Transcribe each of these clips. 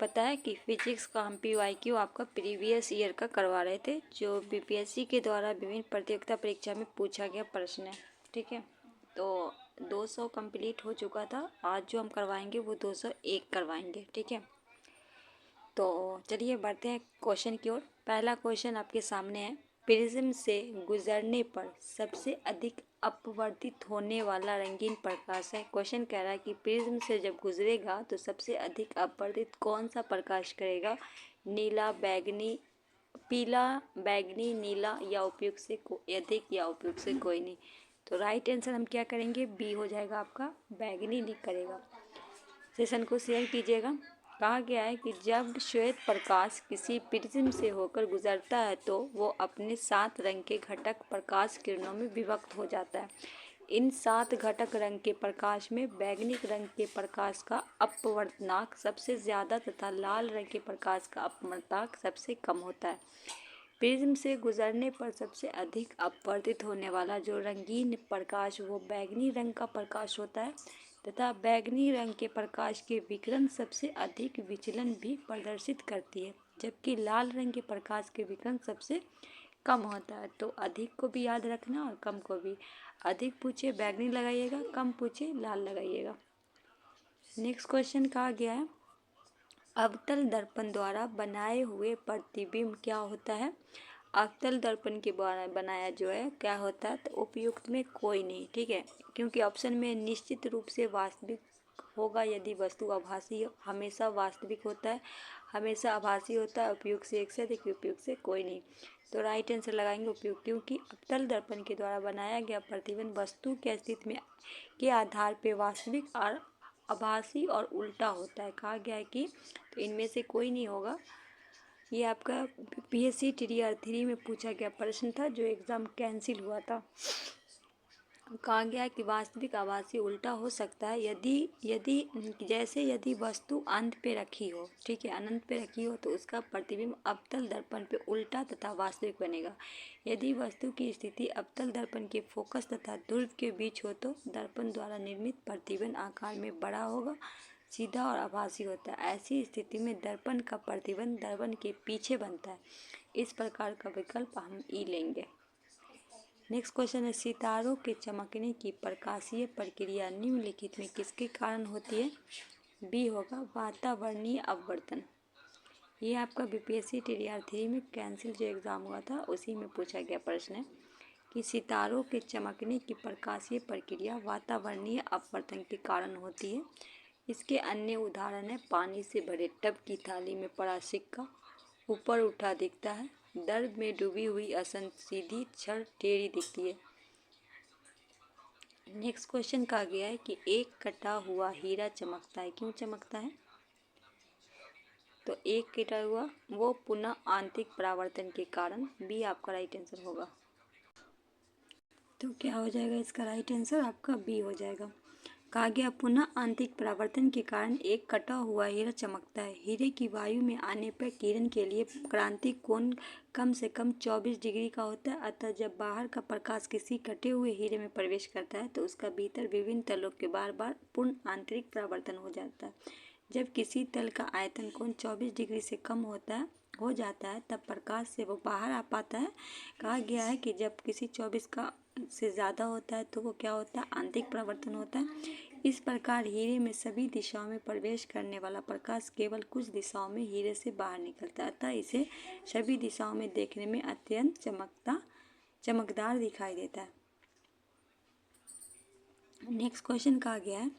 पता है कि फिजिक्स का हम PYQ आपका प्रीवियस ईयर का करवा रहे थे, जो BPSC के द्वारा विभिन्न प्रतियोगिता परीक्षा में पूछा गया प्रश्न है। ठीक है, तो 200 कंप्लीट हो चुका था। आज जो हम करवाएंगे वो 201 करवाएंगे। ठीक है, तो चलिए बढ़ते हैं क्वेश्चन की ओर। पहला क्वेश्चन आपके सामने है, प्रिज्म से गुजरने पर सबसे अधिक अपवर्तित होने वाला रंगीन प्रकाश है। क्वेश्चन कह रहा है कि प्रिज्म से जब गुजरेगा तो सबसे अधिक अपवर्तित कौन सा प्रकाश करेगा? नीला, बैगनी, पीला, बैगनी, नीला या उपयुक्त से अधिक या उपयुक्त से कोई नहीं। तो राइट आंसर हम क्या करेंगे? बी हो जाएगा आपका, बैगनी नहीं करेगा। सेशन को शेयर कीजिएगा। कहा गया है कि जब श्वेत प्रकाश किसी प्रिज्म से होकर गुजरता है तो वो अपने 7 रंग के घटक प्रकाश किरणों में विभक्त हो जाता है। इन 7 घटक रंग के प्रकाश में बैगनी रंग के प्रकाश का अपवर्तनांक सबसे ज़्यादा तथा लाल रंग के प्रकाश का अपवर्तनांक सबसे कम होता है। प्रिज्म से गुजरने पर सबसे अधिक अपवर्तित होने वाला जो रंगीन प्रकाश वो बैगनी रंग का प्रकाश होता है तथा बैगनी रंग के प्रकाश के विकिरण सबसे अधिक विचलन भी प्रदर्शित करती है, जबकि लाल रंग के प्रकाश के विकिरण सबसे कम होता है। तो अधिक को भी याद रखना और कम को भी। अधिक पूछे बैगनी लगाइएगा, कम पूछे लाल लगाइएगा। नेक्स्ट क्वेश्चन कहा गया है, अवतल दर्पण द्वारा बनाए हुए प्रतिबिंब क्या होता है? अवतल दर्पण के द्वारा बनाया जो है क्या होता है? तो उपयुक्त में कोई नहीं। ठीक है, क्योंकि ऑप्शन में निश्चित रूप से वास्तविक होगा यदि वस्तु आभासी हो, हमेशा वास्तविक होता है, हमेशा आभासी होता है, उपयुक्त से एक से अधिक, उपयुक्त से कोई नहीं। तो राइट आंसर लगाएंगे उपयुक्त, क्योंकि अवतल दर्पण के द्वारा बनाया गया प्रतिबिंब वस्तु के अस्तित्व में के आधार पर वास्तविक और आभासी और उल्टा होता है। कहा गया है कि तो इनमें से कोई नहीं होगा। ये आपका PSC TR 3 में पूछा गया प्रश्न था, जो एग्ज़ाम कैंसिल हुआ था। कहा गया कि वास्तविक आभासी उल्टा हो सकता है यदि वस्तु अनंत पे रखी हो। ठीक है, अनंत पे रखी हो तो उसका प्रतिबिंब अवतल दर्पण पे उल्टा तथा वास्तविक बनेगा। यदि वस्तु की स्थिति अवतल दर्पण के फोकस तथा ध्रुव के बीच हो तो दर्पण द्वारा निर्मित प्रतिबिंब आकार में बड़ा होगा, सीधा और आभासी होता है। ऐसी स्थिति में दर्पण का प्रतिबिंब दर्पण के पीछे बनता है। इस प्रकार का विकल्प हम ई लेंगे। नेक्स्ट क्वेश्चन है, सितारों के चमकने की प्रकाशीय प्रक्रिया निम्नलिखित में किसके कारण होती है? बी होगा, वातावरणीय अपवर्तन। ये आपका BPSC TR 3 में कैंसिल जो एग्ज़ाम हुआ था उसी में पूछा गया प्रश्न है कि सितारों के चमकने की प्रकाशीय प्रक्रिया वातावरणीय अपवर्तन के कारण होती है। इसके अन्य उदाहरण है, पानी से भरे टब की थाली में पड़ा सिक्का ऊपर उठा दिखता है, दर्द में डूबी हुई असन सीधी छड़ टेढ़ी दिखती है। नेक्स्ट क्वेश्चन कहा गया है कि एक कटा हुआ हीरा चमकता है, क्यों चमकता है? तो एक कटा हुआ वो पुनः आंतरिक परावर्तन के कारण। बी आपका राइट आंसर होगा। तो क्या हो जाएगा इसका राइट आंसर? आपका बी हो जाएगा। कहा गया पुनः आंतरिक परावर्तन के कारण एक कटा हुआ हीरा चमकता है। हीरे की वायु में आने पर किरण के लिए क्रांतिक कोण कम से कम 24 डिग्री का होता है। अतः जब बाहर का प्रकाश किसी कटे हुए हीरे में प्रवेश करता है तो उसका भीतर विभिन्न तलों के बार बार पूर्ण आंतरिक परावर्तन हो जाता है। जब किसी तल का आयतन कोण 24 डिग्री से कम हो जाता है तब प्रकाश से वो बाहर आ पाता है। कहा गया है कि जब किसी 24 का से ज़्यादा होता है तो वो क्या होता है? आंतरिक परावर्तन होता है। इस प्रकार हीरे में सभी दिशाओं में प्रवेश करने वाला प्रकाश केवल कुछ दिशाओं में हीरे से बाहर निकलता है, अतः इसे सभी दिशाओं में देखने में अत्यंत चमकदार दिखाई देता है। नेक्स्ट क्वेश्चन कहा गया है,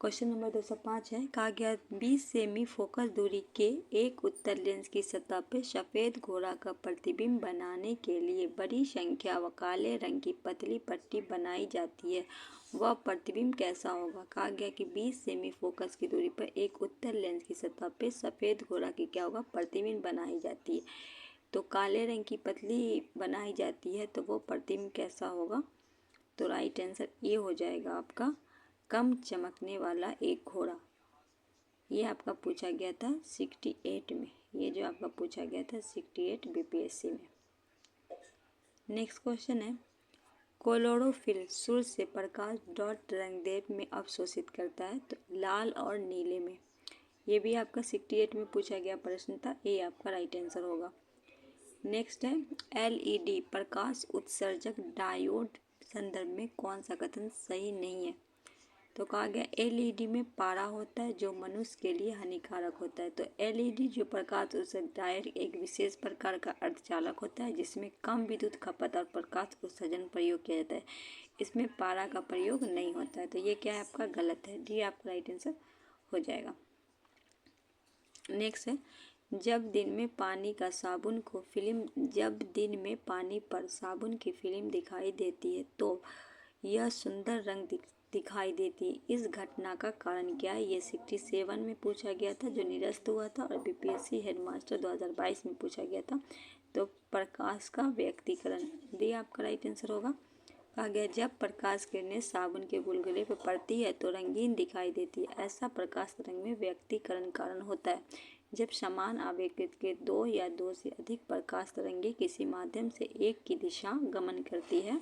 क्वेश्चन नंबर 205 है। कहा गया 20 सेमी फोकस दूरी के एक उत्तल लेंस की सतह पर सफ़ेद घोड़ा का प्रतिबिंब बनाने के लिए बड़ी संख्या व काले रंग की पतली पट्टी बनाई जाती है, वह प्रतिबिंब कैसा होगा? कहा गया कि 20 सेमी फोकस की दूरी पर एक उत्तल लेंस की सतह पर सफ़ेद घोड़ा की क्या होगा? प्रतिबिंब बनाई जाती है। तो काले रंग की पतली बनाई जाती है तो वो प्रतिबिंब कैसा होगा? तो राइट आंसर ये हो जाएगा आपका, कम चमकने वाला एक घोड़ा। ये आपका पूछा गया था 68 में, ये जो आपका पूछा गया था 68 BPSC में। नेक्स्ट क्वेश्चन है, क्लोरोफिल सूर्य से प्रकाश डॉट रंग में अवशोषित करता है, तो लाल और नीले में। ये भी आपका 68 में पूछा गया प्रश्न था। ए आपका राइट आंसर होगा। नेक्स्ट है एलईडी प्रकाश उत्सर्जक डायोड संदर्भ में कौन सा कथन सही नहीं है। तो कहा गया एलईडी में पारा होता है जो मनुष्य के लिए हानिकारक होता है। तो एलईडी जो प्रकाश उत्सर्जक डायोड एक विशेष प्रकार का अर्धचालक होता है जिसमें कम विद्युत खपत और प्रकाश उत्सर्जन प्रयोग किया जाता है। इसमें पारा का प्रयोग नहीं होता है। तो ये क्या है आपका गलत है। डी आपका राइट आंसर हो जाएगा। नेक्स्ट है जब दिन में पानी पर साबुन की फिल्म दिखाई देती है तो यह सुंदर रंग दिखाई देती है। इस घटना का कारण क्या है। ये 67 में पूछा गया था जो निरस्त हुआ था और बीपीएससी हेडमास्टर 2022 में पूछा गया था। तो प्रकाश का व्यक्तीकरण डी आपका राइट आंसर होगा। कहा गया जब प्रकाश किरणें साबुन के बुलबुले पर पड़ती है तो रंगीन दिखाई देती है। ऐसा प्रकाश तरंग में व्यक्तीकरण कारण होता है। जब समान आवेगित के दो या दो से अधिक प्रकाश तरंगें किसी माध्यम से एक की दिशा गमन करती है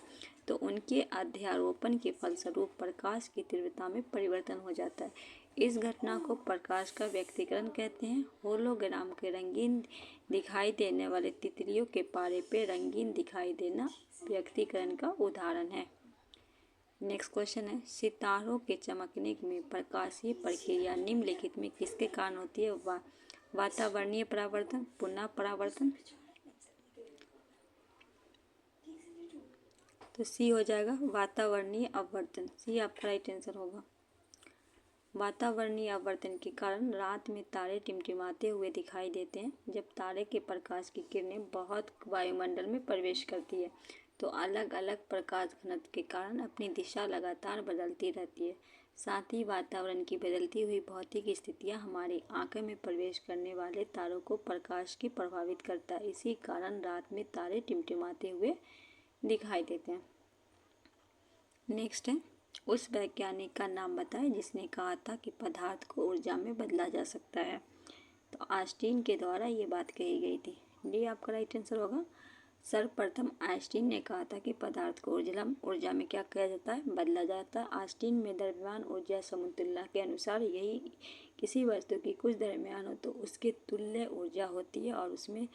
तो उनके अध्यारोपण के फलस्वरूप प्रकाश की तीव्रता में परिवर्तन हो जाता है। इस घटना को प्रकाश का व्यक्तीकरण कहते हैं। होलोग्राम के रंगीन दिखाई देने वाले तितलियों के पारे पे रंगीन दिखाई देना व्यक्तीकरण का उदाहरण है। नेक्स्ट क्वेश्चन है सितारों के चमकने में प्रकाशीय प्रक्रिया निम्नलिखित में किसके कारण होती है। वातावरणीय परावर्तन, पुनः परावर्तन। तो सी हो जाएगा वातावरणीय अपवर्तन। सी आपका राइट आंसर होगा। वातावरणीय अपवर्तन के कारण रात में तारे टिमटिमाते हुए दिखाई देते हैं। जब तारे के प्रकाश की किरणें बहुत वायुमंडल में प्रवेश करती है तो अलग अलग प्रकाश घनत्व के कारण अपनी दिशा लगातार बदलती रहती है। साथ ही वातावरण की बदलती हुई भौतिक स्थितियां हमारी आंखों में प्रवेश करने वाले तारों को प्रकाश की प्रभावित करता है। इसी कारण रात में तारे टिमटिमाते हुए दिखाई देते हैं। नेक्स्ट है उस वैज्ञानिक का नाम बताएं जिसने कहा था कि पदार्थ को ऊर्जा में बदला जा सकता है। तो आइंस्टीन के द्वारा ये बात कही गई थी। डी आपका राइट आंसर होगा। सर्वप्रथम आइंस्टीन ने कहा था कि पदार्थ को ऊर्जा में क्या किया जाता है, बदला जाता है। आइंस्टीन में द्रव्यमान ऊर्जा समतुल्यता के अनुसार यही किसी वस्तु की कुछ द्रव्यमान हो तो उसके तुल्य ऊर्जा होती है और उसमें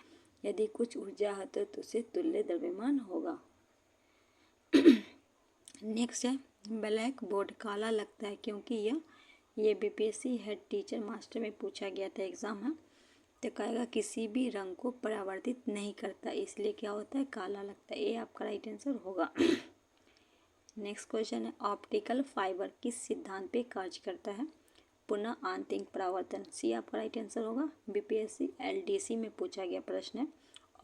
यदि कुछ ऊर्जा हो तो उसे तुल्य द्रव्यमान होगा। नेक्स्ट है ब्लैक बोर्ड काला लगता है क्योंकि ये बीपीएससी हेड टीचर मास्टर में पूछा गया था एग्जाम है। तो कहेगा किसी भी रंग को परावर्तित नहीं करता इसलिए क्या होता है काला लगता है। ये आपका राइट आंसर होगा। नेक्स्ट क्वेश्चन है ऑप्टिकल फाइबर किस सिद्धांत पे कार्य करता है। पुनः आंतरिक परावर्तन। सी आपका राइट आंसर होगा। बीपीएससी एलडीसी में पूछा गया प्रश्न है।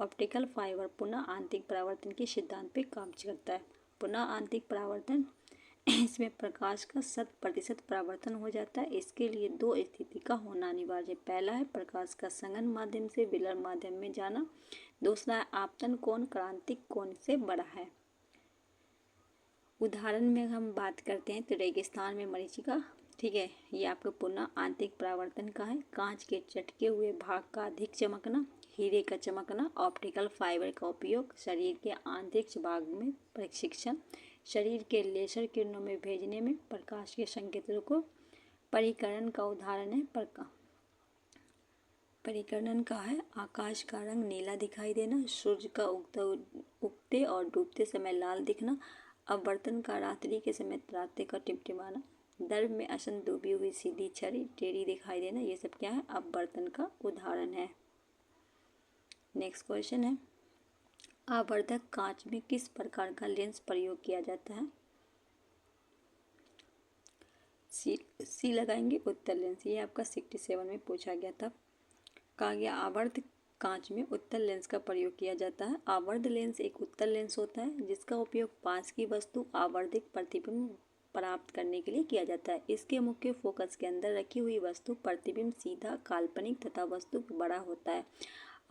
ऑप्टिकल फाइबर पुनः आंतरिक परावर्तन के सिद्धांत पे कार्य करता है। पुनः आंतरिक परावर्तन इसमें प्रकाश का 100% परावर्तन हो जाता है। इसके लिए दो स्थिति का होना अनिवार्य है। पहला है प्रकाश का संघन माध्यम से विलर माध्यम में जाना। दूसरा है आपतन कोण क्रांतिक कोण से बड़ा है। उदाहरण में हम बात करते हैं तो रेगिस्तान में मरीचिका, ठीक है, ये आपका पुनः आंतरिक परावर्तन का है। कांच के चटके हुए भाग का अधिक चमकना, हीरे का चमकना, ऑप्टिकल फाइबर का उपयोग, शरीर के आंतरिक भाग में प्रशिक्षण, शरीर के लेजर किरणों में भेजने में प्रकाश के संकेतों को परिकरण का उदाहरण है। परिकरण का है आकाश का रंग नीला दिखाई देना, सूर्य का उगते और डूबते समय लाल दिखना, अपवर्तन का रात्रि के समय रात्रि का टिमटिमाना, दर्भ में असन डूबी हुई सीधी छड़ी टेढ़ी दिखाई देना। ये सब क्या है अपवर्तन का उदाहरण है। नेक्स्ट क्वेश्चन है आवर्धक कांच में किस प्रकार का लेंस प्रयोग किया जाता है। सी लगाएंगे उत्तल लेंस। ये आपका 67 में पूछा गया था। कहा गया आवर्ध कांच में उत्तल लेंस का प्रयोग किया जाता है। आवर्ध लेंस एक उत्तल लेंस होता है जिसका उपयोग पास की वस्तु आवर्धित प्रतिबिंब प्राप्त करने के लिए किया जाता है। इसके मुख्य फोकस के अंदर रखी हुई वस्तु प्रतिबिंब सीधा काल्पनिक तथा वस्तु बड़ा होता है।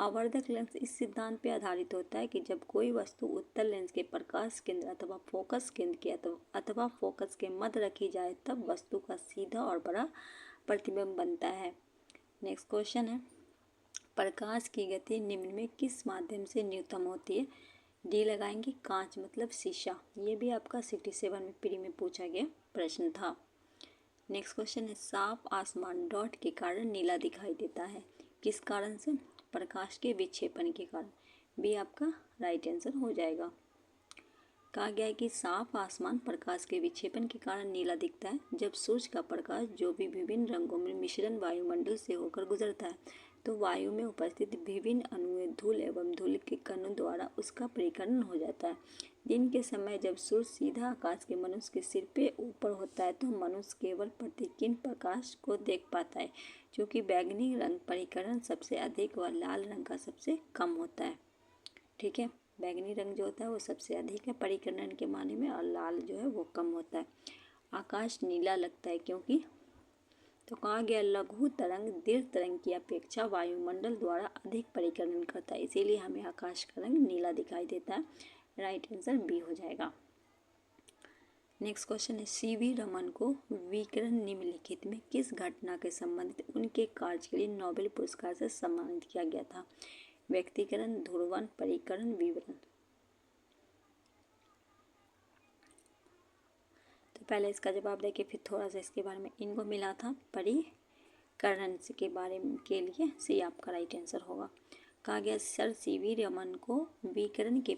आवर्धक लेंस इस सिद्धांत पर आधारित होता है कि जब कोई वस्तु उत्तल लेंस के प्रकाश केंद्र अथवा फोकस केंद्र के अथवा फोकस के मध्य रखी जाए तब वस्तु का सीधा और बड़ा प्रतिबिंब बनता है। नेक्स्ट क्वेश्चन है प्रकाश की गति निम्न में किस माध्यम से न्यूनतम होती है। डी लगाएंगे कांच मतलब शीशा। ये भी आपका 67 में प्री में पूछा गया प्रश्न था। नेक्स्ट क्वेश्चन है, साफ आसमान डॉट के कारण नीला दिखाई देता है, किस कारण से? प्रकाश के विक्षेपण के कारण। बी आपका राइट आंसर हो जाएगा। कहा गया है कि साफ आसमान प्रकाश के विक्षेपण के कारण नीला दिखता है जब सूर्य का प्रकाश जो भी विभिन्न रंगों में मिश्रण वायुमंडल से होकर गुजरता है तो वायु में उपस्थित विभिन्न अणुओं धूल एवं धूल के कणों द्वारा उसका परिकरण हो जाता है। दिन के समय जब सूर्य सीधा आकाश के मनुष्य के सिर पे ऊपर होता है तो मनुष्य केवल प्रतिकिरण प्रकाश को देख पाता है, क्योंकि बैंगनी रंग परिकरण सबसे अधिक व लाल रंग का सबसे कम होता है। ठीक है, बैंगनी रंग जो होता है वो सबसे अधिक है परिकरण के माने में, और लाल जो है वो कम होता है। आकाश नीला लगता है क्योंकि, तो कहा गया लघु तरंग दीर्घ तरंग की अपेक्षा वायुमंडल द्वारा अधिक परिकरण करता है, इसीलिए हमें आकाश का रंग नीला दिखाई देता है। राइट आंसर बी हो जाएगा। नेक्स्ट क्वेश्चन है, सीवी रमन को विकिरण निम्नलिखित में किस घटना के संबंधित उनके कार्य के लिए नोबेल पुरस्कार से सम्मानित किया गया था? व्यक्तिकरण, ध्रुवण, परिकरण, विवरण। तो पहले इसका जवाब देके फिर थोड़ा सा इसके बारे में इनको मिला था। परिकरण के बारे में के लिए सी आपका राइट आंसर होगा। कहा गया सर सीवी रमन को विकिरण के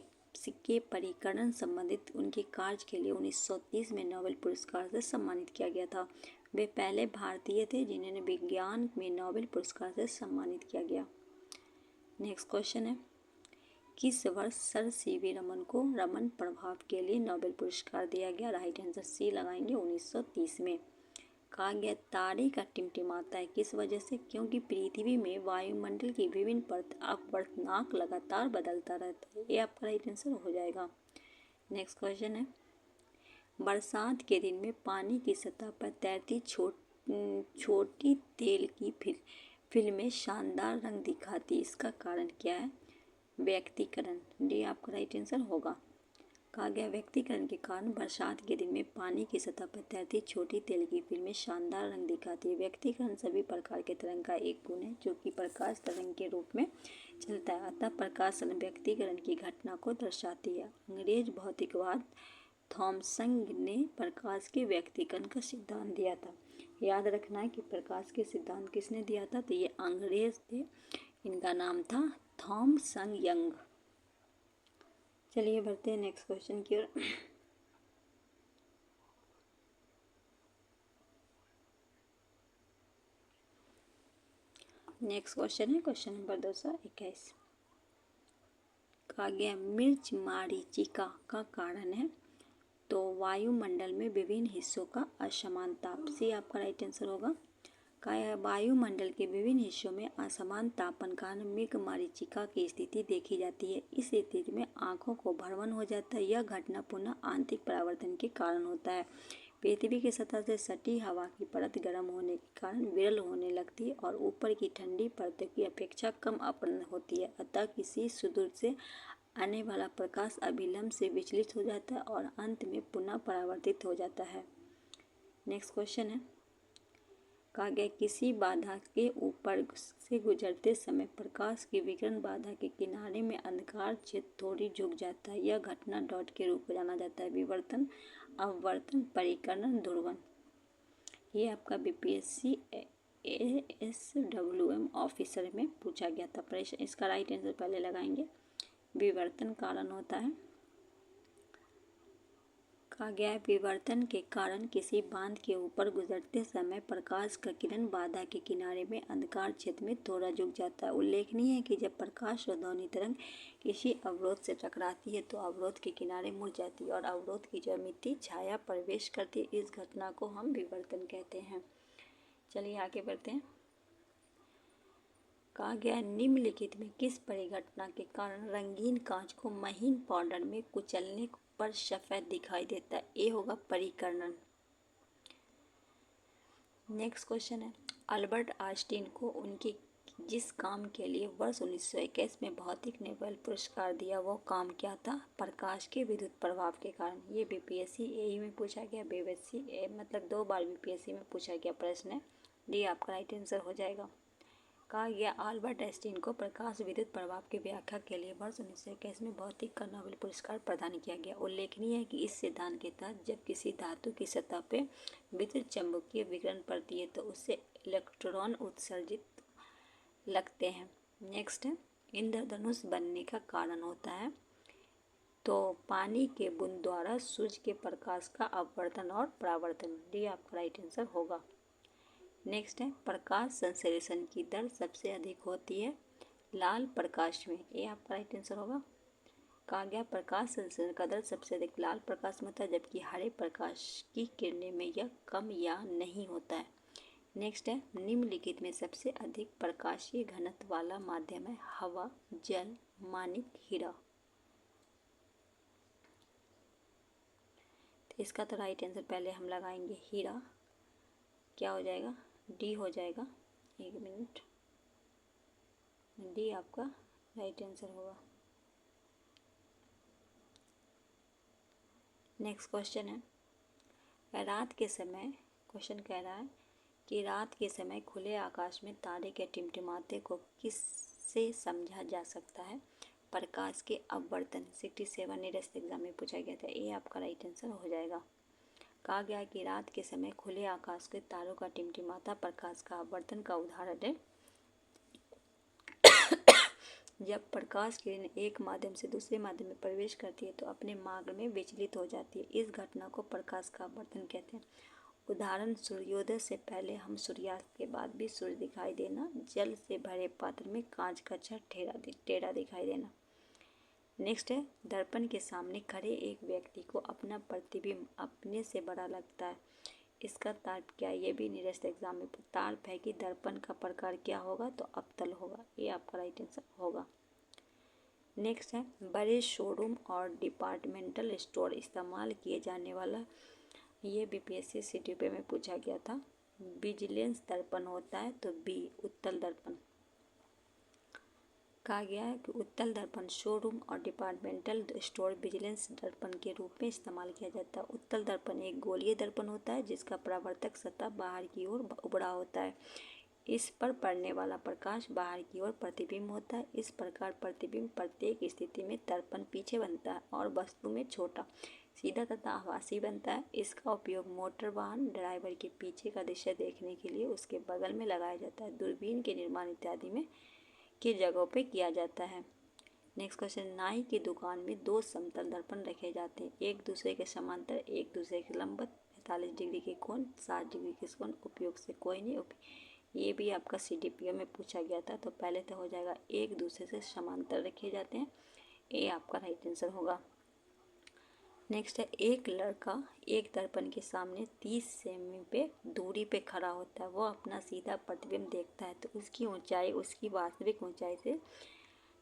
परिकरण संबंधित उनके कार्य के लिए 1930 में नोबेल पुरस्कार से सम्मानित किया गया था। वे पहले भारतीय थे जिन्हें विज्ञान में नोबेल पुरस्कार से सम्मानित किया गया। नेक्स्ट क्वेश्चन है, किस वर्ष सर सीवी रमन को रमन प्रभाव के लिए नोबेल पुरस्कार दिया गया? राइट आंसर सी लगाएंगे 1930 में। कहा गया तारे का टिमटिमाता है किस वजह से? क्योंकि पृथ्वी में वायुमंडल की विभिन्न परत अपवर्तनांक लगातार बदलता रहता है, ये आपका राइट आंसर हो जाएगा। नेक्स्ट क्वेश्चन है, बरसात के दिन में पानी की सतह पर तैरती छोटी तेल की फिल्में शानदार रंग दिखाती, इसका कारण क्या है? व्यक्तिकरण। डी आपका राइट आंसर होगा। कहा गया व्यक्तिकरण के कारण बरसात के दिन में पानी की सतह पर तैरती छोटी तेल की फिल्में शानदार रंग दिखाती है। व्यक्तिकरण सभी प्रकार के तरंग का एक गुण है जो कि प्रकाश तरंग के रूप में चलता है, अतः प्रकाश व्यक्तिकरण की घटना को दर्शाती है। अंग्रेज भौतिकवाद थॉमसन ने प्रकाश के व्यक्तिकरण का सिद्धांत दिया था। याद रखना है कि प्रकाश के सिद्धांत किसने दिया था? तो ये अंग्रेज थे, इनका नाम था थॉमसन यंग। चलिए बढ़ते हैं नेक्स्ट क्वेश्चन की ओर। नेक्स्ट क्वेश्चन है क्वेश्चन नंबर 221। कहा गया मिर्च मरीचिका का कारण है, तो वायुमंडल में विभिन्न हिस्सों का असमान ताप। सी आपका राइट आंसर होगा। कहा है वायुमंडल के विभिन्न हिस्सों में असमान तापन कारण मृग मरीचिका की स्थिति देखी जाती है। इस स्थिति में आंखों को भ्रमण हो जाता है। यह घटना पुनः आंतरिक परावर्तन के कारण होता है। पृथ्वी की सतह से सटी हवा की परत गर्म होने के कारण विरल होने लगती है और ऊपर की ठंडी परतों की अपेक्षा कम अपर्ण होती है, अतः किसी सुदूर से आने वाला प्रकाश अभिलंब से विचलित हो जाता है और अंत में पुनः परावर्तित हो जाता है। नेक्स्ट क्वेश्चन है, कहा गया किसी बाधा के ऊपर से गुजरते समय प्रकाश की विकिरण बाधा के किनारे में अंधकार क्षेत्र थोड़ी झुक जाता है, यह घटना डॉट के रूप में जाना जाता है। विवर्तन, अपवर्तन, परिकरण, ध्रुवण। ये आपका बीपीएससी ASWM ऑफिसर में पूछा गया था प्रश्न। इसका राइट आंसर पहले लगाएंगे। विवर्तन कारण होता है। कहा गया है विवर्तन के कारण किसी बांध के ऊपर गुजरते समय प्रकाश का किरण बाधा के किनारे में अंधकार क्षेत्र में थोड़ा झुक जाता है। उल्लेखनीय है कि जब प्रकाश और ध्वनि तरंग किसी अवरोध से टकराती है तो अवरोध के किनारे मुड़ जाती है और अवरोध की ज्यामिति छाया प्रवेश करती है। इस घटना को हम विवर्तन कहते हैं। चलिए आगे बढ़ते हैं। कहा गया निम्नलिखित में किस परिघटना के कारण रंगीन कांच को महीन पाउडर में कुचलने पर सफेद दिखाई देता है? ये होगा परिकरण। नेक्स्ट क्वेश्चन है, अल्बर्ट आइंस्टीन को उनके जिस काम के लिए वर्ष 1921 में भौतिक नोबेल पुरस्कार दिया वो काम क्या था? प्रकाश के विद्युत प्रभाव के कारण। ये बीपीएससी एई में पूछा गया, बीपीएससी मतलब 2 बार बीपीएससी में पूछा गया प्रश्न है। डी आपका राइट आंसर हो जाएगा। कहा गया आल्बर्ट आइंस्टीन को प्रकाश विद्युत प्रभाव की व्याख्या के लिए वर्ष 1921 में भौतिक का नोबेल पुरस्कार प्रदान किया गया। उल्लेखनीय है कि इस सिद्धांत के तहत जब किसी धातु की सतह पे विद्युत चुम्बकीय विकिरण पड़ती है तो उससे इलेक्ट्रॉन उत्सर्जित लगते हैं। नेक्स्ट है, इंद्रधनुष बनने का कारण होता है तो पानी के बूंद द्वारा सूर्य के प्रकाश का अपवर्तन और परावर्तन। डी आपका राइट आंसर होगा। नेक्स्ट है, प्रकाश संश्लेषण की दर सबसे अधिक होती है लाल प्रकाश में। ये आपका राइट आंसर होगा। कहा गया प्रकाश संश्लेषण का दर सबसे अधिक लाल प्रकाश में होता है, जबकि हरे प्रकाश की किरणें में यह कम या नहीं होता है। नेक्स्ट है, निम्नलिखित में सबसे अधिक प्रकाशीय घनत्व वाला माध्यम है हवा, जल, माणिक, हीरा। तो इसका तो राइट आंसर पहले हम लगाएंगे हीरा। क्या हो जाएगा? डी हो जाएगा। एक मिनट, डी आपका राइट आंसर होगा। नेक्स्ट क्वेश्चन है, रात के समय क्वेश्चन कह रहा है कि रात के समय खुले आकाश में तारे के टिमटिमाते को किससे समझा जा सकता है? प्रकाश के अपवर्तन। 67 नियरेस्ट एग्जाम में पूछा गया था। ये आपका राइट आंसर हो जाएगा। कहा गया कि रात के समय खुले आकाश के तारों का टिमटिमाता प्रकाश का अपवर्तन का उदाहरण है। जब प्रकाश किरण एक माध्यम से दूसरे माध्यम में प्रवेश करती है तो अपने मार्ग में विचलित हो जाती है। इस घटना को प्रकाश का अपवर्तन कहते हैं। उदाहरण, सूर्योदय से पहले हम सूर्यास्त के बाद भी सूर्य दिखाई देना, जल से भरे पात्र में कांच का छड़ टेढ़ा दिखाई देना। नेक्स्ट है, दर्पण के सामने खड़े एक व्यक्ति को अपना प्रतिबिंब अपने से बड़ा लगता है। इसका तार्प क्या है? ये भी नियरेस्ट एग्जाम में तार्प है कि दर्पण का प्रकार क्या होगा तो अवतल होगा। ये आपका राइट आंसर होगा। नेक्स्ट है, बड़े शोरूम और डिपार्टमेंटल स्टोर इस्तेमाल किए जाने वाला, ये बीपीएससी सीटीपी में पूछा गया था। विजिलेंस दर्पण होता है तो बी उत्तल दर्पण। कहा गया है कि उत्तल दर्पण शोरूम और डिपार्टमेंटल स्टोर विजिलेंस दर्पण के रूप में इस्तेमाल किया जाता है। उत्तल दर्पण एक गोलीय दर्पण होता है जिसका परावर्तक सतह बाहर की ओर उबड़ा होता है। इस पर पड़ने वाला प्रकाश बाहर की ओर प्रतिबिंब होता है। इस प्रकार प्रतिबिंब प्रत्येक स्थिति में दर्पण पीछे बनता है और वस्तु में छोटा, सीधा तथा आभासी बनता है। इसका उपयोग मोटर वाहन ड्राइवर के पीछे का दृश्य देखने के लिए उसके बगल में लगाया जाता है। दूरबीन के निर्माण इत्यादि में की जगहों पे किया जाता है। नेक्स्ट क्वेश्चन, नाई की दुकान में दो समतल दर्पण रखे जाते हैं, एक दूसरे के समांतर, एक दूसरे के लंबवत, 45 डिग्री के कोण, 60 डिग्री के कोण उपयोग से कोई नहीं ये भी आपका सीडीपीओ में पूछा गया था। तो पहले तो हो जाएगा एक दूसरे से समांतर रखे जाते हैं। ये आपका राइट आंसर होगा। नेक्स्ट है, एक लड़का एक दर्पण के सामने 30 सेमी पे दूरी पे खड़ा होता है। वो अपना सीधा प्रतिबिंब देखता है तो उसकी ऊंचाई उसकी वास्तविक ऊंचाई से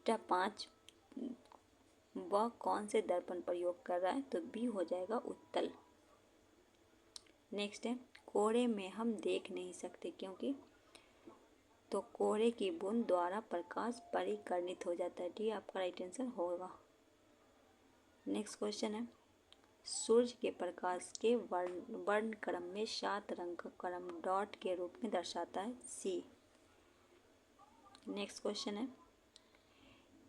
5। वह कौन से दर्पण प्रयोग कर रहा है? तो बी हो जाएगा उत्तल। नेक्स्ट है, कोहरे में हम देख नहीं सकते क्योंकि, तो कोहरे की बूंद द्वारा प्रकाश परिकर्णित हो जाता है। डी आपका राइट आंसर होगा। नेक्स्ट क्वेश्चन है, सूर्य के प्रकाश के वर्ण क्रम में 7 रंग का क्रम डॉट के रूप में दर्शाता है। सी। नेक्स्ट क्वेश्चन है,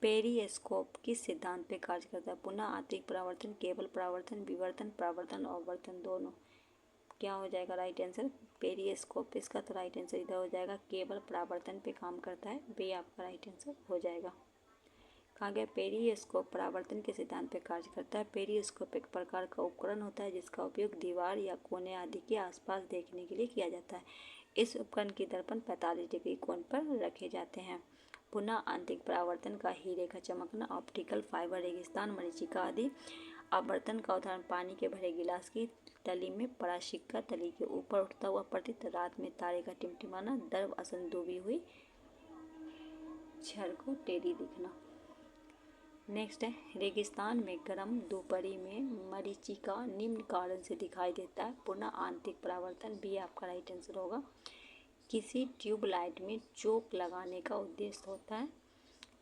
पेरिस्कोप किस सिद्धांत पे कार्य करता है? पुनः आंतरिक परावर्तन, केवल परावर्तन, विवर्तन, परावर्तन और वर्तन दोनों। क्या हो जाएगा राइट आंसर? पेरिस्कोप। इसका तो राइट आंसर इधर हो जाएगा, केवल परावर्तन पे काम करता है। बी आपका राइट आंसर हो जाएगा। कहा गया पेरिस्कोप परावर्तन के सिद्धांत पर कार्य करता है। पेरिस्कोप एक प्रकार का उपकरण होता है जिसका उपयोग दीवार या कोने आदि के आसपास देखने के लिए किया जाता है। इस उपकरण के दर्पण 45 डिग्री कोण पर रखे जाते हैं। पुनः आंतरिक परावर्तन का हीरे का चमकना, ऑप्टिकल फाइबर, रेगिस्तान, मरीचिका आदि। अपवर्तन का उदाहरण, पानी के भरे गिलास की तली में पड़ा सिक्का तली के ऊपर उठता हुआ प्रतीत, रात में तारे का टिमटिमाना, दर्व असन डूबी हुई छड़ को टेढ़ी दिखना। नेक्स्ट है, रेगिस्तान में गर्म दोपहरी में मरीचिका निम्न कारण से दिखाई देता है। पुनः आंतरिक परावर्तन। भी आपका राइट आंसर होगा। किसी ट्यूबलाइट में चोक लगाने का उद्देश्य होता है।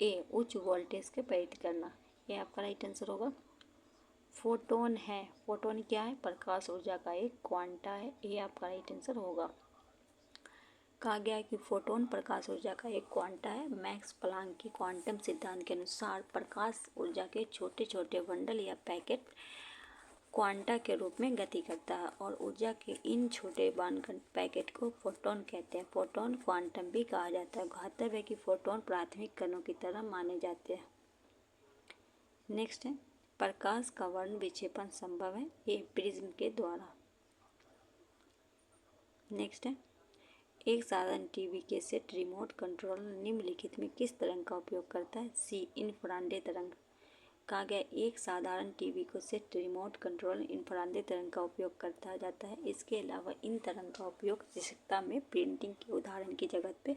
ए उच्च वोल्टेज के प्रेरित करना। ये आपका राइट आंसर होगा। फोटोन है, फोटोन क्या है? प्रकाश ऊर्जा का एक क्वांटा है। ये आपका राइट आंसर होगा। कहा गया है कि फोटोन प्रकाश ऊर्जा का एक क्वांटा है। मैक्स प्लांक की क्वांटम सिद्धांत के अनुसार प्रकाश ऊर्जा के छोटे छोटे बंडल या पैकेट क्वांटा के रूप में गति करता है और ऊर्जा के इन छोटे पैकेट को फोटोन कहते हैं। फोटोन क्वांटम भी कहा जाता है। घातक है कि फोटोन प्राथमिक कणों की तरह माने जाते हैं। नेक्स्ट है, प्रकाश का वर्ण विक्षेपण संभव है ये प्रिज्म के द्वारा। नेक्स्ट है, एक साधारण टीवी के सेट रिमोट कंट्रोल निम्नलिखित में किस तरंग का उपयोग करता है? सी, इंफ्रारेड तरंग। कहा गया एक साधारण टीवी को सेट रिमोट कंट्रोल इंफ्रारेड तरंग का उपयोग करता जाता है। इसके अलावा इन तरंग का उपयोग आवश्यकता में प्रिंटिंग के उदाहरण की जगह पे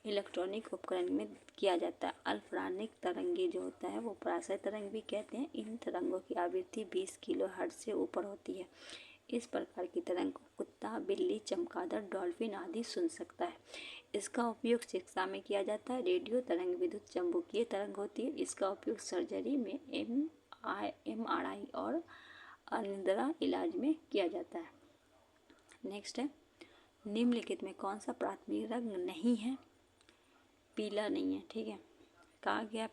इलेक्ट्रॉनिक उपकरण में किया जाता है। अल्परानिक तरंगे जो होता है वो परासर तरंग भी कहते हैं। इन तरंगों की आवृत्ति 20 किलोहर्ट्ज से ऊपर होती है। इस प्रकार की तरंग को कुत्ता, बिल्ली, चमगादड़, डॉल्फिन आदि सुन सकता है। इसका उपयोग शिक्षा में किया जाता है। रेडियो तरंग विद्युत चुम्बकीय तरंग होती है। इसका उपयोग सर्जरी में MRI और अनिद्रा इलाज में किया जाता है। नेक्स्ट है, निम्नलिखित में कौन सा प्राथमिक रंग नहीं है? पीला नहीं है। ठीक है, कहा गया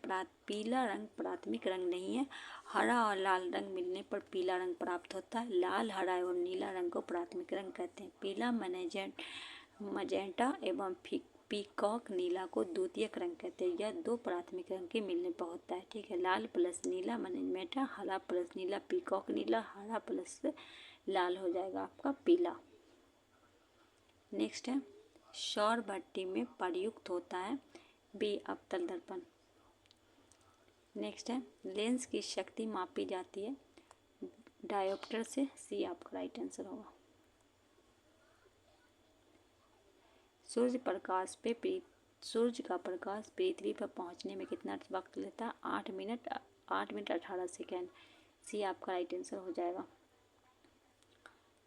पीला रंग प्राथमिक रंग नहीं है। हरा और लाल रंग मिलने पर पीला रंग प्राप्त होता है। लाल, हरा एवं नीला रंग को प्राथमिक रंग कहते हैं। पीला, मजेंटा एवं पीकॉक नीला को द्वितीयक रंग कहते हैं। यह दो प्राथमिक रंग के मिलने पर होता है। ठीक है, लाल प्लस नीला मजेंटा, हरा प्लस नीला पीकॉक नीला, हरा प्लस लाल हो जाएगा आपका पीला। नेक्स्ट है, सौर भट्टी में प्रयुक्त होता है बी, अवतल दर्पण। नेक्स्ट है, लेंस की शक्ति मापी जाती है डायोप्टर से। सी आपका राइट आंसर होगा। सूर्य का प्रकाश पृथ्वी पर पहुंचने में कितना वक्त लेता है? 8 मिनट 18 सेकेंड। सी आपका राइट आंसर हो जाएगा।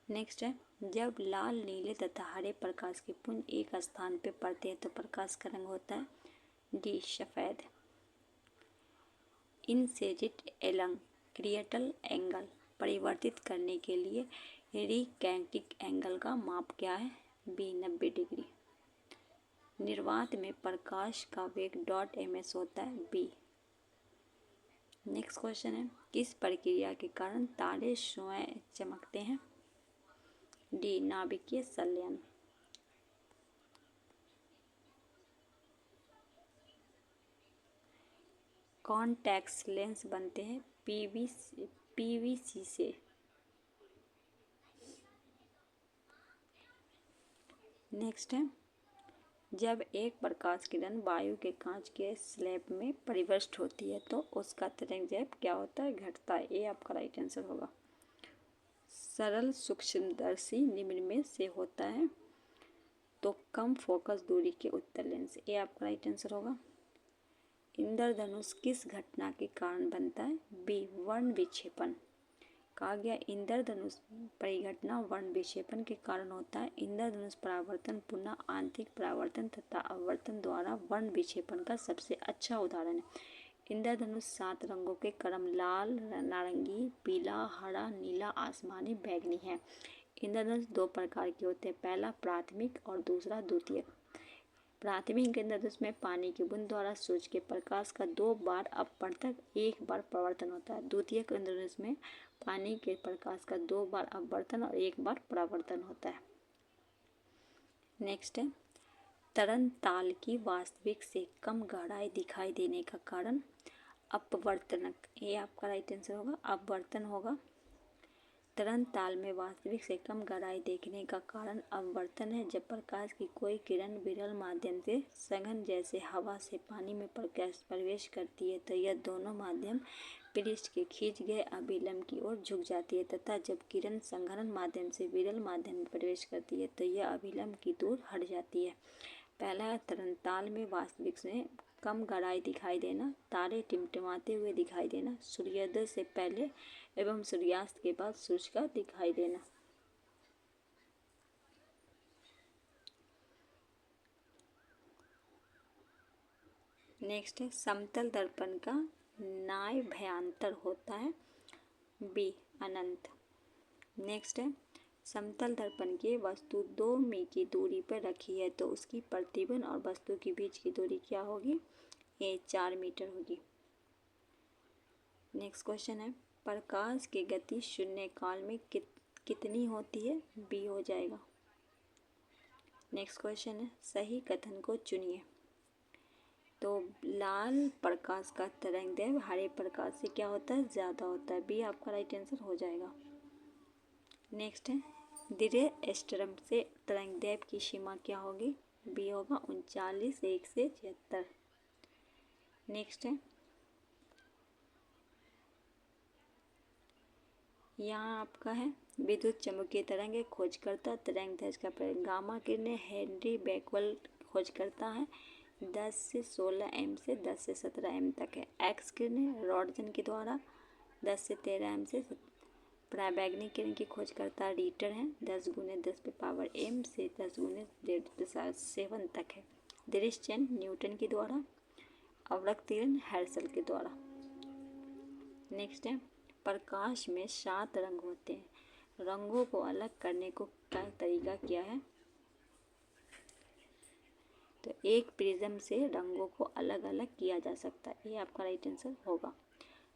नेक्स्ट है, जब लाल, नीले तथा हरे प्रकाश के पुंज एक स्थान पर पड़ते हैं तो प्रकाश का रंग होता है डी, सफेद। इनसेजिट एलंग क्रिएटल एंगल परिवर्तित करने के लिए रिकैंटिक एंगल का माप क्या है? B, 90 degree. निर्वात में प्रकाश का वेग .ms होता है। बी। नेक्स्ट क्वेश्चन है, किस प्रक्रिया के कारण तारे स्वयं चमकते हैं? डी, नाभिकीय संलयन। कॉन्टैक्ट लेंस बनते हैं पीवीसी से। नेक्स्ट है, जब एक प्रकाश किरण वायु के कांच के स्लैब में परिवेष्ट होती है तो उसका तरंगदैर्घ्य क्या होता है? घटता है। ये आपका राइट आंसर होगा। सरल सूक्ष्मदर्शी निम्न में से होता है तो कम फोकस दूरी के उत्तल लेंस। ये आपका राइट आंसर होगा। इंद्रधनुष किस घटना के कारण बनता है? बी, वर्ण विक्षेपण। कहा गया इंद्रधनुष परिघटना वर्ण विक्षेपण के कारण होता है। इंद्रधनुष परावर्तन पुनः आंतरिक परावर्तन तथा अपवर्तन द्वारा वर्ण विक्षेपण का सबसे अच्छा उदाहरण है। इंद्रधनुष 7 रंगों के क्रम लाल, नारंगी, पीला, हरा, नीला, आसमानी, बैंगनी है। इंद्रधनुष 2 प्रकार के होते हैं, पहला प्राथमिक और दूसरा द्वितीयक। प्राथमिक इंद्रधनुष में पानी की बूंद द्वारा सूर्य के प्रकाश का 2 बार अपवर्तन 1 बार परावर्तन होता है। द्वितीयक इंद्रधनुष में पानी के प्रकाश का 2 बार अपवर्तन और 1 बार परावर्तन होता है। नेक्स्ट है, तरंग ताल की वास्तविक से कम गहराई दिखाई देने का कारण अपवर्तनक। ये आपका राइट आंसर होगा, अपवर्तन होगा। तरंग ताल में वास्तविक से कम गहराई देखने का कारण अपवर्तन है। जब प्रकाश की कोई किरण विरल माध्यम से सघन जैसे हवा से पानी में प्रवेश करती है तो यह दोनों माध्यम पृष्ठ के खींच गए अभिलंब की ओर झुक जाती है तथा जब किरण संघनन माध्यम से विरल माध्यम में प्रवेश करती है तो यह अभिलंब की दूर हट जाती है। पहला, तरंग ताल में वास्तविक से कम गहराई दिखाई देना, तारे टिमटिमाते हुए दिखाई देना, सूर्योदय से पहले एवं सूर्यास्त के बाद सूर्य का दिखाई देना। नेक्स्ट है, समतल दर्पण का नाभ्यंतर होता है बी, अनंत। नेक्स्ट है, समतल दर्पण के वस्तु 2 मी की दूरी पर रखी है तो उसकी प्रतिबिंब और वस्तु के बीच की दूरी क्या होगी? ये 4 मीटर होगी। नेक्स्ट क्वेश्चन है, प्रकाश की गति शून्य काल में कितनी होती है? बी हो जाएगा। नेक्स्ट क्वेश्चन है, सही कथन को चुनिए। तो लाल प्रकाश का तरंगदैर्घ्य हरे प्रकाश से क्या होता है? ज़्यादा होता है। बी आपका राइट आंसर हो जाएगा। नेक्स्ट है, दीर्घ स्ट्रम से तरंगदैर्घ्य की सीमा क्या होगी? बी होगा 39 1 से 76। नेक्स्ट है, यहाँ आपका है विद्युत चुम्बकीय तरंग खोजकर्ता तरंगदैर्घ्य का प्रयोग। गामा किरणें हेनरी बैकवेल खोज करता है 10 से 16 एम से 10 से 17 एम तक है। एक्स किरणें रॉन्टगन के द्वारा 10 से 13 एम से पराबैंगनी किरण की खोज करता रीटर है 10 गुने 10 पे पावर एम से 10 गुने 7 तक है। दृश्यचयन न्यूटन के द्वारा, अवरक्त किरण हर्शल के द्वारा। नेक्स्ट है, प्रकाश में 7 रंग होते हैं, रंगों को अलग करने को क्या तरीका क्या है? तो एक प्रिज्म से रंगों को अलग अलग किया जा सकता है। ये आपका राइट आंसर होगा।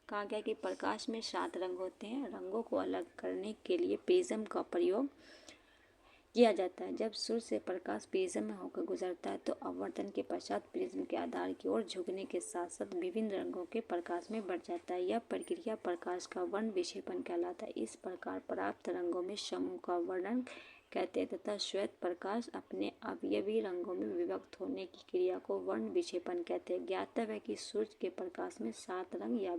कहा गया कि प्रकाश में 7 रंग होते हैं, रंगों को अलग करने के लिए प्रिज्म का प्रयोग किया जाता है। जब सूर्य से प्रकाश प्रिज्म में होकर गुजरता है तो अपवर्तन के पश्चात प्रिज्म के आधार की ओर झुकने के साथ साथ विभिन्न रंगों के प्रकाश में बढ़ जाता है। यह प्रक्रिया प्रकाश का वर्ण विक्षेपण कहलाता है। इस प्रकार प्राप्त रंगों में समूह का वर्णन कहते हैं तथा श्वेत प्रकाश अपने अवयवी रंगों में विभक्त होने की क्रिया को वर्ण विक्षेपण कहते हैं। ज्ञातव्य है कि सूर्य के प्रकाश में 7 रंग या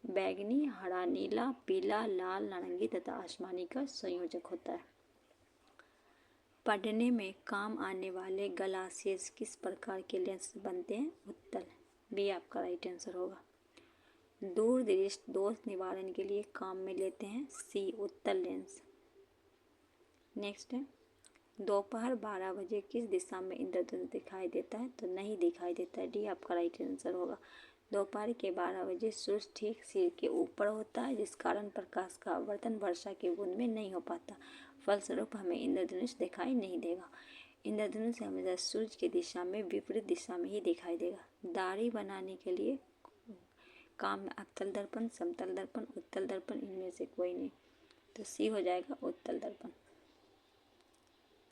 बैगनी, हरा, नीला, पीला, लाल, नारंगी तथा आसमानी का संयोजक होता है। पढ़ने में काम आने वाले ग्लासेस किस प्रकार के लेंस बनते हैं? उत्तल। बी आपका राइट आंसर होगा। दूरदृष्टि दोष निवारण के लिए काम में लेते हैं। सी उत्तल लेंस। नेक्स्ट है, दोपहर 12 बजे किस दिशा में इंद्रधनुष दिखाई देता है? तो नहीं दिखाई देता है। डी आपका राइट आंसर होगा। दोपहर के 12 बजे सूर्य ठीक सिर के ऊपर होता है जिस कारण प्रकाश का आवर्तन वर्षा के बूंद में नहीं हो पाता, फलस्वरूप हमें इंद्रधनुष दिखाई नहीं देगा। इंद्रधनुष हमेशा सूर्य की दिशा में विपरीत दिशा में ही दिखाई देगा। दाढ़ी बनाने के लिए काम में अवतल दर्पण, समतल दर्पण, उत्तल दर्पण, इनमें से कोई नहीं। तो सी हो जाएगा उत्तल दर्पण।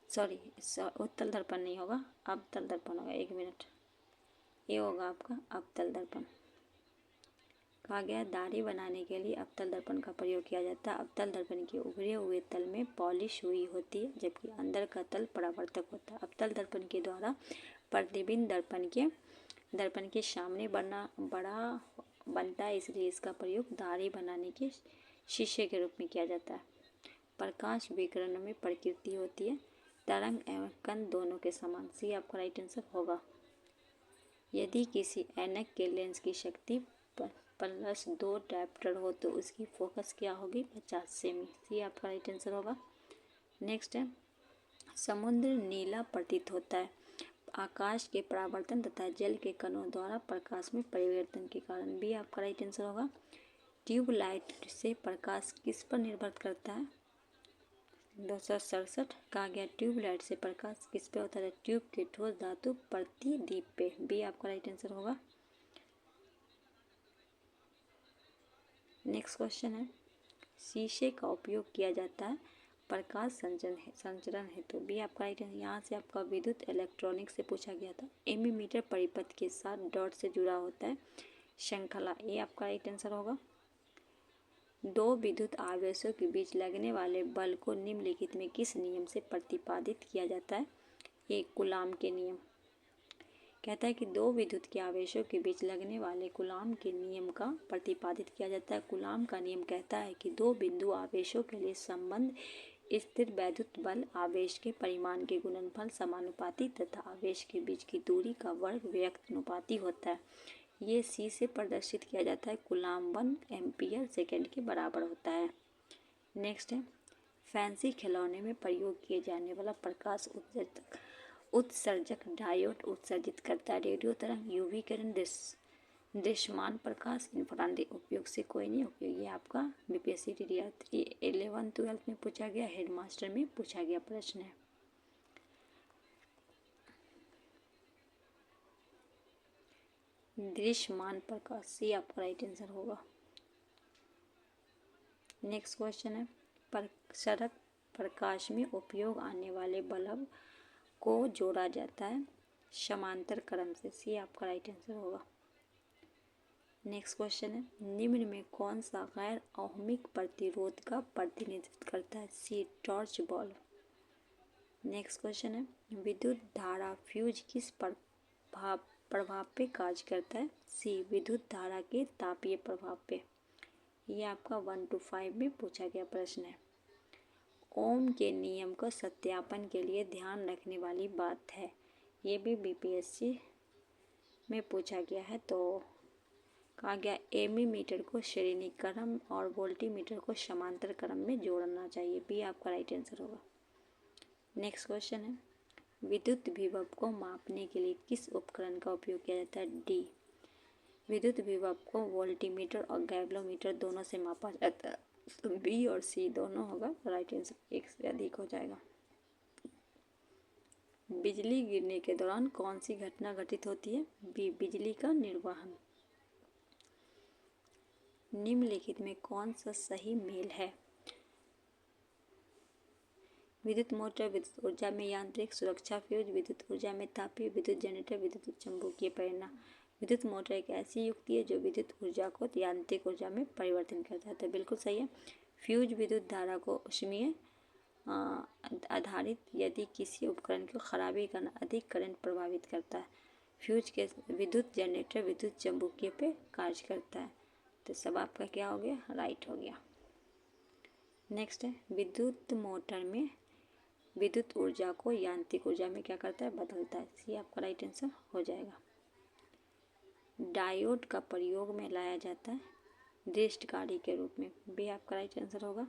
सॉरी, उत्तल दर्पण नहीं होगा, अवतल दर्पण होगा। 1 मिनट, ये होगा आपका अवतल दर्पण। कहा गया दाढ़ी बनाने के लिए अवतल दर्पण का प्रयोग किया जाता है। अवतल दर्पण के उभरे हुए तल में पॉलिश हुई होती है जबकि अंदर का तल परावर्तक होता है। अवतल दर्पण के द्वारा प्रतिबिंब दर्पण के सामने बड़ा बनता है, इसलिए इसका प्रयोग दाढ़ी बनाने के शीशे के रूप में किया जाता है। प्रकाश विकिरण में प्रकृति होती है तरंग एवं कण दोनों के समान। सी आपका राइट आंसर होगा। यदि किसी ऐनक के लेंस की शक्ति +2 डायोप्टर हो तो उसकी फोकस क्या होगी? 50 सेमी। सी आपका राइट आंसर होगा। नेक्स्ट है, समुद्र नीला प्रतीत होता है आकाश के परावर्तन तथा जल के कणों द्वारा प्रकाश में परिवर्तन के कारण। भी आपका राइट आंसर होगा। ट्यूबलाइट से प्रकाश किस पर निर्भर करता है? 267 कहा गया ट्यूबलाइट से प्रकाश किस पे होता है? ट्यूब के ठोस धातु प्रतिदीप पे। बी आपका राइट आंसर होगा। नेक्स्ट क्वेश्चन है, शीशे का उपयोग किया जाता है प्रकाश संचरण हेतु। बी आपका राइट आंसर। यहाँ से आपका विद्युत इलेक्ट्रॉनिक्स से पूछा गया था। एमीमीटर परिपथ के साथ डॉट से जुड़ा होता है श्रृंखला। ये आपका राइट आंसर होगा। 2 विद्युत आवेशों के बीच लगने वाले बल को निम्नलिखित में किस नियम से प्रतिपादित किया जाता है? ये कूलाम के नियम। कहता है कि 2 विद्युत के आवेशों के बीच लगने वाले कूलाम के नियम का प्रतिपादित किया जाता है। कूलाम का नियम कहता है कि 2 बिंदु आवेशों के लिए संबंध स्थिर वैद्युत बल आवेश के परिमाण के गुणनफल समानुपाती तथा आवेश के बीच की दूरी का वर्ग व्यक्तानुपाती होता है। ये सी से प्रदर्शित किया जाता है। कूलाम 1 एम्पीयर सेकेंड के बराबर होता है। नेक्स्ट है, फैंसी खिलौने में प्रयोग किए जाने वाला प्रकाश उत्सर्जक डायोड उत्सर्जित करता है रेडियो तरंग, यूवी किरण, दृश्यमान प्रकाश इंफ्रारेड उपयोग से कोई नहीं उपयोग। ये आपका बीपीएससी टीआर 11 12 में पूछा गया, हेडमास्टर में पूछा गया प्रश्न है। दृश्यमान प्रकाश, सी आपका राइट आंसर होगा। नेक्स्ट क्वेश्चन है, सड़क प्रकाश में उपयोग आने वाले बल्ब को जोड़ा जाता है समांतर क्रम से, सी आपका राइट आंसर होगा। नेक्स्ट क्वेश्चन है, निम्न में कौन सा गैर ओहमिक प्रतिरोध का प्रतिनिधित्व करता है, सी टॉर्च बल्ब। नेक्स्ट क्वेश्चन है, विद्युत धारा फ्यूज किस प्रभाव पे कार्य करता है, सी विद्युत धारा के तापीय प्रभाव पे। ये आपका 1 to 5 में पूछा गया प्रश्न है। ओम के नियम को सत्यापन के लिए ध्यान रखने वाली बात है, ये भी बीपीएससी में पूछा गया है। तो कहा गया एमीमीटर को श्रेणी क्रम और वोल्टीमीटर को समांतर क्रम में जोड़ना चाहिए, बी आपका राइट आंसर होगा। नेक्स्ट क्वेश्चन है, विद्युत विभव को मापने के लिए किस उपकरण का उपयोग किया जाता है, डी विद्युत विभव को वोल्टीमीटर और गैल्वेनोमीटर दोनों से मापा जाता है, तो बी और सी दोनों होगा राइट आंसर, एक से अधिक हो जाएगा। बिजली गिरने के दौरान कौन सी घटना घटित होती है, बी बिजली का निर्वहन। निम्नलिखित में कौन सा सही मेल है, विद्युत मोटर विद्युत ऊर्जा में यांत्रिक सुरक्षा फ्यूज, विद्युत ऊर्जा में तापीय, विद्युत जनरेटर विद्युत चुंबकीय प्रेरणा। विद्युत मोटर एक ऐसी युक्ति है जो विद्युत ऊर्जा को यांत्रिक ऊर्जा में परिवर्तन करता है, तो बिल्कुल सही है। फ्यूज विद्युत धारा को उष्मीय आधारित यदि किसी उपकरण की खराबी का अधिक करंट प्रभावित करता है। फ्यूज के विद्युत जनरेटर विद्युत चुंबकीय पे कार्य करता है, तो सब आपका क्या हो गया, राइट हो गया। नेक्स्ट है, विद्युत मोटर में विद्युत ऊर्जा को यांत्रिक ऊर्जा में क्या करता है, बदलता है, सी आपका राइट आंसर हो जाएगा। डायोड का प्रयोग में लाया जाता है दृष्टकारी के रूप में, बी आपका राइट आंसर होगा।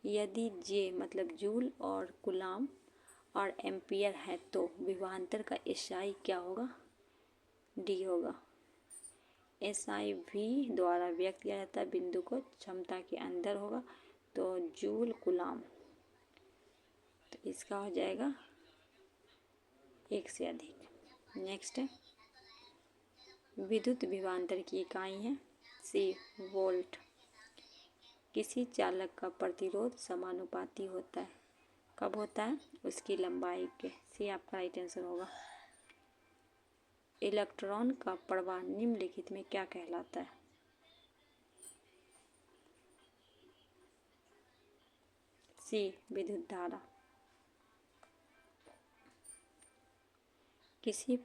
यदि जे मतलब जूल और कूलाम और एम्पियर है तो विभवांतर का एसआई क्या होगा, डी होगा। एसआई वी द्वारा व्यक्त किया जाता है बिंदु को क्षमता के अंदर होगा, तो जूल कूलाम, तो इसका हो जाएगा एक से अधिक। नेक्स्ट है, विद्युत विभवांतर की इकाई है, सी वोल्ट। किसी चालक का प्रतिरोध समानुपाती होता है, कब होता है, उसकी लंबाई के, सी आपका राइट आंसर होगा। इलेक्ट्रॉन का प्रवाह निम्नलिखित में क्या कहलाता है, सी विद्युत धारा। किसी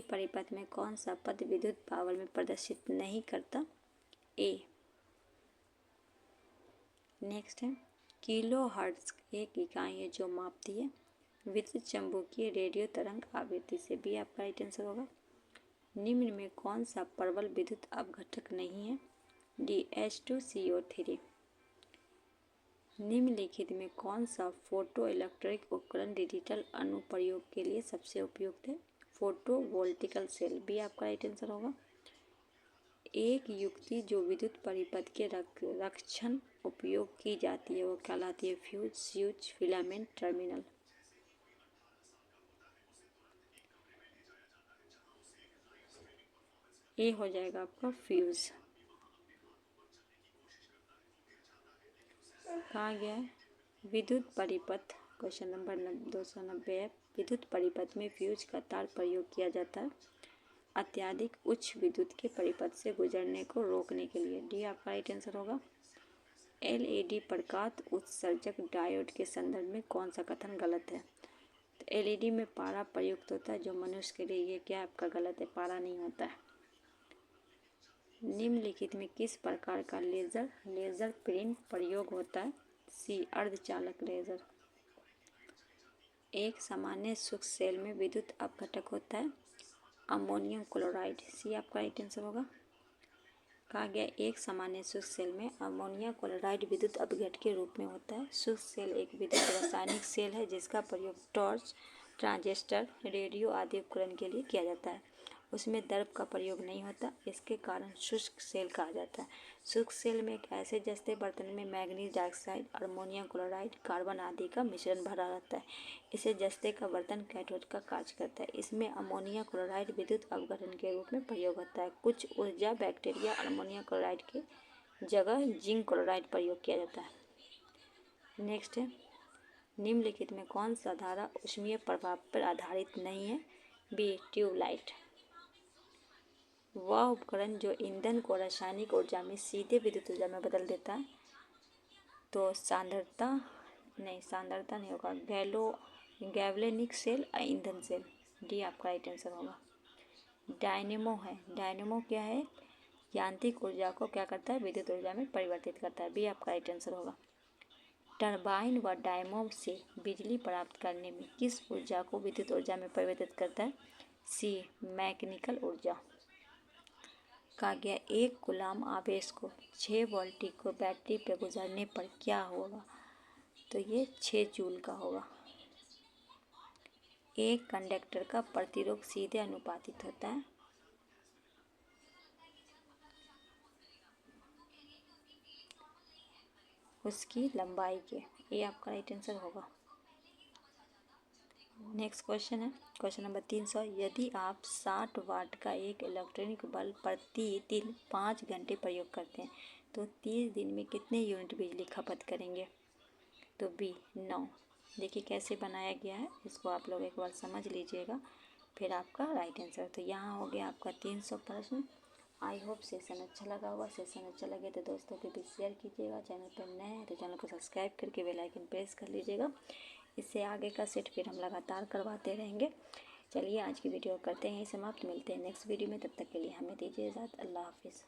परिपथ में कौन सा पद विद्युत पावर में प्रदर्शित नहीं करता, ए। नेक्स्ट है, किलो हर्ट्ज एक इकाई है जो मापती है विद्युत चुंबकीय रेडियो तरंग आवृत्ति से, बी आपका राइट आंसर होगा। निम्न में कौन सा प्रबल विद्युत अपघटक नहीं है, डी H2CO3। निम्नलिखित में कौन सा फोटो इलेक्ट्रिक उपकरण डिजिटल अनुप्रयोग के लिए सबसे उपयुक्त है, फोटोवोल्टिकल सेल, बी आपका राइट आंसर होगा। एक युक्ति जो विद्युत परिपथ के रक्षण उपयोग की जाती है वो कहलाती है फ्यूज, स्विच, फिलामेंट, टर्मिनल। ये हो जाएगा आपका फ्यूज। कहा गया है विद्युत परिपथ, क्वेश्चन नंबर 290 है, विद्युत परिपथ में फ्यूज का तार प्रयोग किया जाता है अत्यधिक उच्च विद्युत के परिपथ से गुजरने को रोकने के लिए, डी आपका राइट आंसर होगा। एलईडी प्रकाश उत्सर्जक डायोड के संदर्भ में कौन सा कथन गलत है, तो एलईडी में पारा प्रयुक्त होता है, जो मनुष्य के लिए ये क्या आपका गलत है, पारा नहीं होता है। निम्नलिखित में किस प्रकार का लेजर प्रिंट प्रयोग होता है, सी अर्धचालक लेजर। एक सामान्य शुष्क सेल में विद्युत अपघटक होता है अमोनियम क्लोराइड, सी आपका राइट आंसर होगा। कहा गया एक सामान्य शुष्क सेल में अमोनियम क्लोराइड विद्युत अपघटक के रूप में होता है। शुष्क सेल एक विद्युत रासायनिक सेल है जिसका प्रयोग टॉर्च, ट्रांजिस्टर, रेडियो आदि उपकरण के लिए किया जाता है। उसमें दर्प का प्रयोग नहीं होता, इसके कारण शुष्क सेल कहा जाता है। शुष्क सेल में एक ऐसे जस्ते बर्तन में manganese dioxide, ammonium chloride, carbon आदि का मिश्रण भरा रहता है। इसे जस्ते का बर्तन कैथोड का कार्य करता है। इसमें अमोनियम क्लोराइड विद्युत अपघटन के रूप में प्रयोग होता है। कुछ ऊर्जा बैक्टीरिया अमोनियम क्लोराइड के जगह जिंक क्लोराइड प्रयोग किया जाता है। नेक्स्ट है, निम्नलिखित में कौन सा धारा ऊष्मीय प्रभाव पर आधारित नहीं है? B tube light. वह उपकरण जो ईंधन को रासायनिक ऊर्जा में सीधे विद्युत ऊर्जा में बदल देता है। तो सांद्रता नहीं होगा, गैल्वेनिक सेल और ईंधन सेल। डी आपका राइट आंसर होगा। डायनेमो है, डायनेमो क्या है? यांत्रिक ऊर्जा को क्या करता है? विद्युत ऊर्जा में परिवर्तित करता है। बी आपका राइट आंसर होगा। टरबाइन व डायनेमो से बिजली प्राप्त करने में किस ऊर्जा को विद्युत ऊर्जा में परिवर्तित करता है? सी मैकेनिकल ऊर्जा। कहा गया एक कूलाम आवेश को 6 वोल्ट को बैटरी पर गुजरने पर क्या होगा? तो ये 6 जूल का होगा। एक कंडक्टर का प्रतिरोध सीधे अनुपातिक होता है उसकी लंबाई के। ये आपका राइट आंसर होगा। नेक्स्ट क्वेश्चन है क्वेश्चन नंबर 300। यदि आप 60 वाट का एक इलेक्ट्रॉनिक बल्ब प्रतिदिन 5 घंटे प्रयोग करते हैं तो 30 दिन में कितने यूनिट बिजली खपत करेंगे? तो बी 9। देखिए कैसे बनाया गया है, इसको आप लोग एक बार समझ लीजिएगा, फिर आपका राइट आंसर। तो यहाँ हो गया आपका 300 प्रश्न। आई होप सेशन अच्छा लगा होगा। सेशन अच्छा लगे तो दोस्तों के बीच शेयर कीजिएगा। चैनल पर नए हैं तो चैनल को सब्सक्राइब करके बेल आइकन प्रेस कर लीजिएगा। इससे आगे का सेट फिर हम लगातार करवाते रहेंगे। चलिए आज की वीडियो करते हैं समाप्त। मिलते हैं नेक्स्ट वीडियो में, तब तक के लिए हमें दीजिए इजाज़त। अल्लाह हाफिज़।